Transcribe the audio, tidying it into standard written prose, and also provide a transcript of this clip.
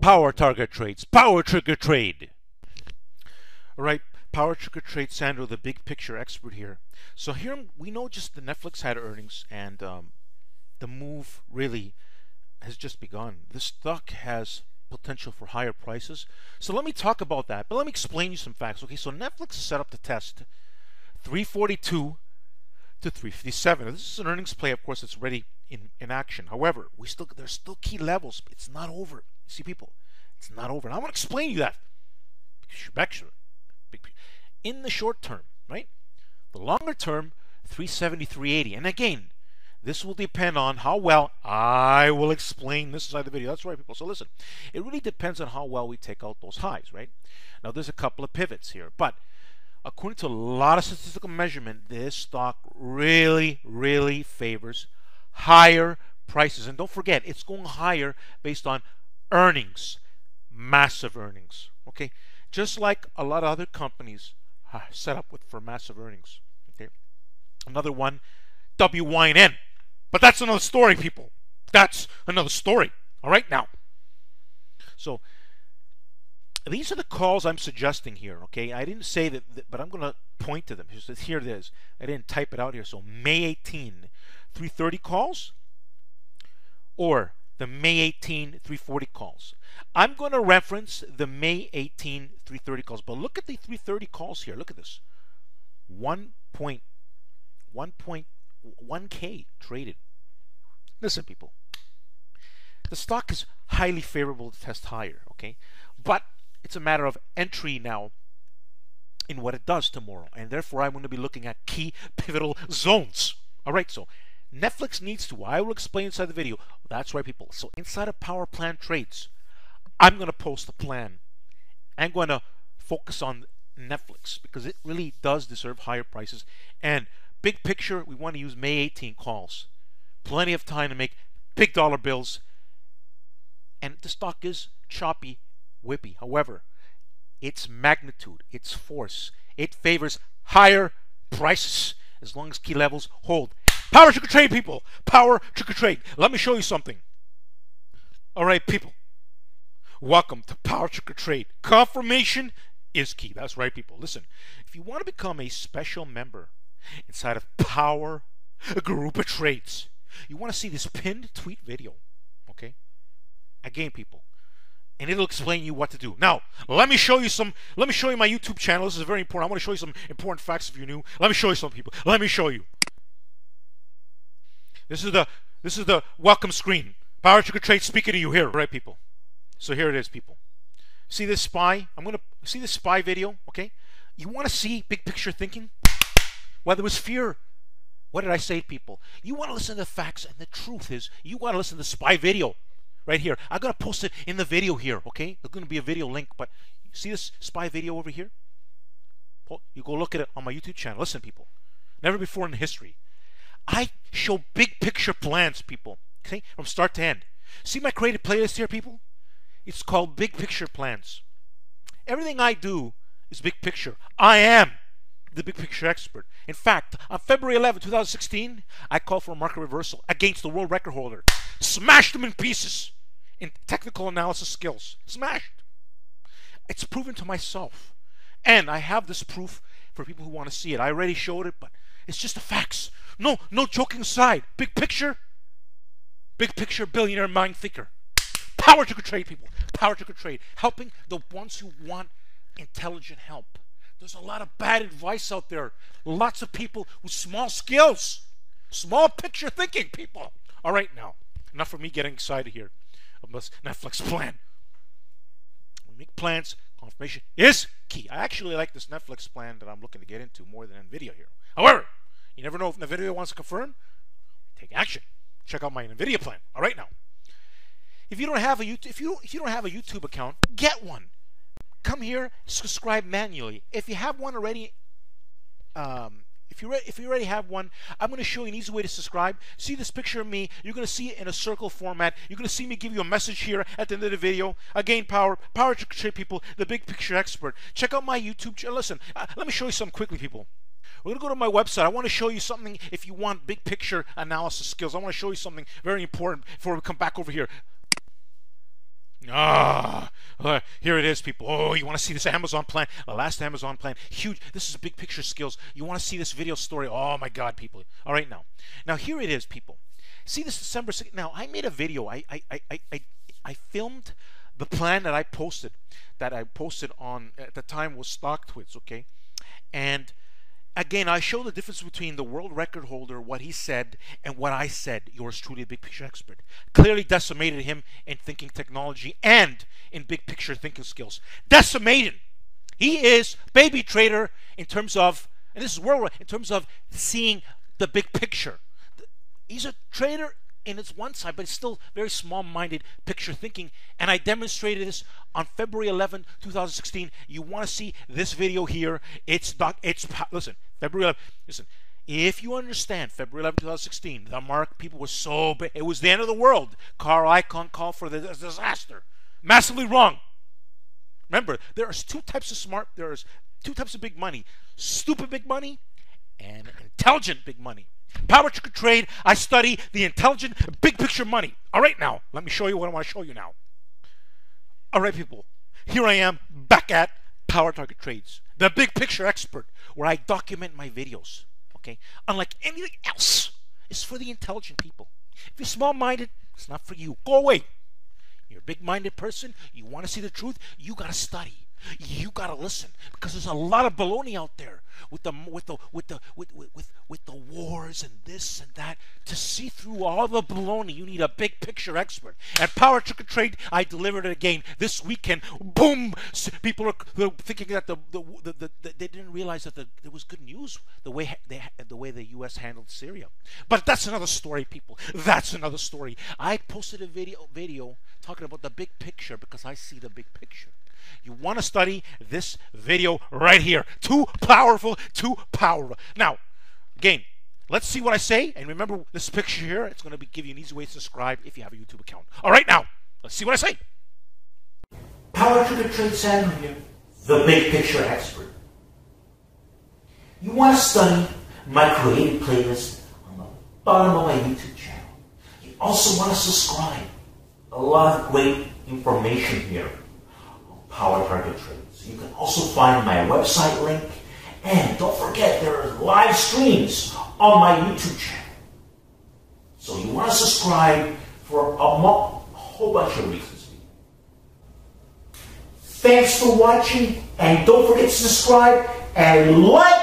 Power target trades, power trigger trade. All right, power trigger trade, Sandro, the big picture expert here. So here we know just the Netflix had earnings, and the move really has just begun. This stock has potential for higher prices. So let me talk about that, but let me explain you some facts. Okay, so Netflix is set up to test 342 to 357. Now, this is an earnings play, of course, it's already in action. However, there's still key levels. It's not over. You see, people, it's not over. And I want to explain you that. In the short term, right? The longer term, 370, 380. And again, this will depend on how well I will explain this side of the video. That's right, people. So listen, it really depends on how well we take out those highs, right? Now, there's a couple of pivots here, but according to a lot of statistical measurement, this stock really, really favors higher prices. And don't forget, it's going higher based on earnings, massive earnings. Okay, just like a lot of other companies are set up for massive earnings. Okay, another one, WYN. But that's another story, people. That's another story. All right, now. So these are the calls I'm suggesting here. Okay, I didn't say that, but I'm going to point to them. Here it is. I didn't type it out here. So May 18, 330 calls, or the May 18, 340 calls. I'm going to reference the May 18, 330 calls. But look at the 330 calls here. Look at this. 1.1K traded. Listen, people. The stock is highly favorable to test higher, okay? But it's a matter of entry now in what it does tomorrow. And therefore, I'm going to be looking at key pivotal zones. All right, so Netflix needs to. I will explain inside the video. That's right, people. So inside of Power Plan Trades, I'm going to post a plan. I'm going to focus on Netflix because it really does deserve higher prices. And big picture, we want to use May 18 calls. Plenty of time to make big dollar bills. And the stock is choppy, whippy. However, its magnitude, its force, it favors higher prices as long as key levels hold. Power trigger trade, people. Power trigger trade. Let me show you something. All right, people. Welcome to Power trigger trade. Confirmation is key. That's right, people. Listen, if you want to become a special member inside of Power Group of Trades, you want to see this pinned tweet video, okay? Again, people, and it'll explain you what to do. Now, let me show you my YouTube channel. This is very important. I want to show you some important facts if you're new. Let me show you some, people. Let me show you. This is the welcome screen. Power trigger trade speaking to you here, right, people? So here it is, people. See this spy? See this spy video, okay? You want to see big picture thinking? Whether it was fear. What did I say, people? You want to listen to the facts, and the truth is, you want to listen to the spy video right here. I'm going to post it in the video here, okay? There's going to be a video link, but you see this spy video over here? You go look at it on my YouTube channel. Listen, people. Never before in history. I show big picture plans, people, okay? From start to end. See my creative playlist here, people? It's called Big Picture Plans. Everything I do is big picture. I am the big picture expert. In fact, on February 11, 2016, I called for a market reversal against the world record holder. Smashed them in pieces in technical analysis skills. Smashed. It's proven to myself. And I have this proof for people who want to see it. I already showed it, but it's just the facts. No joking aside. Big picture, billionaire mind thinker. Power trigger trade, people. Power trigger trade. Helping the ones who want intelligent help. There's a lot of bad advice out there. Lots of people with small skills. Small picture thinking, people. All right, now. Enough of me getting excited here of this Netflix plan. When we make plans, confirmation is key. I actually like this Netflix plan that I'm looking to get into more than NVIDIA here. However, you never know if NVIDIA wants to confirm. Take action. Check out my NVIDIA plan. All right, now. If you don't have a YouTube account, get one. Come here, subscribe manually. If you have one already if you already have one, I'm going to show you an easy way to subscribe. See this picture of me. You're going to see it in a circle format. You're going to see me give you a message here at the end of the video. Again, power to trade people, the big picture expert. Check out my YouTube channel. Listen, let me show you something quickly, people. We're going to go to my website. I want to show you something if you want big picture analysis skills. I want to show you something very important before we come back over here. Here it is, people. Oh, you want to see this Amazon plan? The last Amazon plan. Huge. This is big picture skills. You want to see this video story? Oh, my God, people. All right, now here it is, people. See this December 6th. Now, I made a video. I filmed the plan that I posted on, at the time, was Stock Twits, okay? And again, I show the difference between the world record holder, what he said, and what I said. Yours truly, a big picture expert. Clearly decimated him in thinking technology and in big picture thinking skills. Decimated. He is baby trader in terms of, and this is worldwide, in terms of seeing the big picture. He's a trader in its one side, but it's still very small-minded picture thinking. And I demonstrated this on February 11, 2016. You want to see this video here? Listen, February 11. Listen, if you understand February 11, 2016, the market, people were so big. It was the end of the world. Carl Icahn called for the disaster. Massively wrong. Remember, there's two types of big money: stupid big money and intelligent big money. Power to trade. I study the intelligent big picture money. All right, now let me show you what I want to show you now. All right, people, here I am back at Power Target Trades, the big picture expert, where I document my videos. Okay, unlike anything else, it's for the intelligent people. If you're small-minded, it's not for you. Go away. You're a big-minded person. You want to see the truth. You got to study. You got to listen, because there's a lot of baloney out there with the wars and this and that. To see through all the baloney, you need a big picture expert. And Power Trick or Trade, I delivered it again this weekend. Boom! People are thinking that they didn't realize that there was good news the way the U.S. handled Syria. But that's another story, people. That's another story. I posted a video talking about the big picture because I see the big picture. You want to study this video right here. Too powerful, too powerful. Now, again, let's see what I say. And remember this picture here. It's going to give you an easy way to subscribe if you have a YouTube account. All right, now, let's see what I say. Power Trigger Trade Samuel here, the big picture expert. You want to study my creative playlist on the bottom of my YouTube channel. You also want to subscribe. A lot of great information here. Power Target Trades. You can also find my website link, and don't forget there are live streams on my YouTube channel. So you want to subscribe for a whole bunch of reasons. Thanks for watching, and don't forget to subscribe and like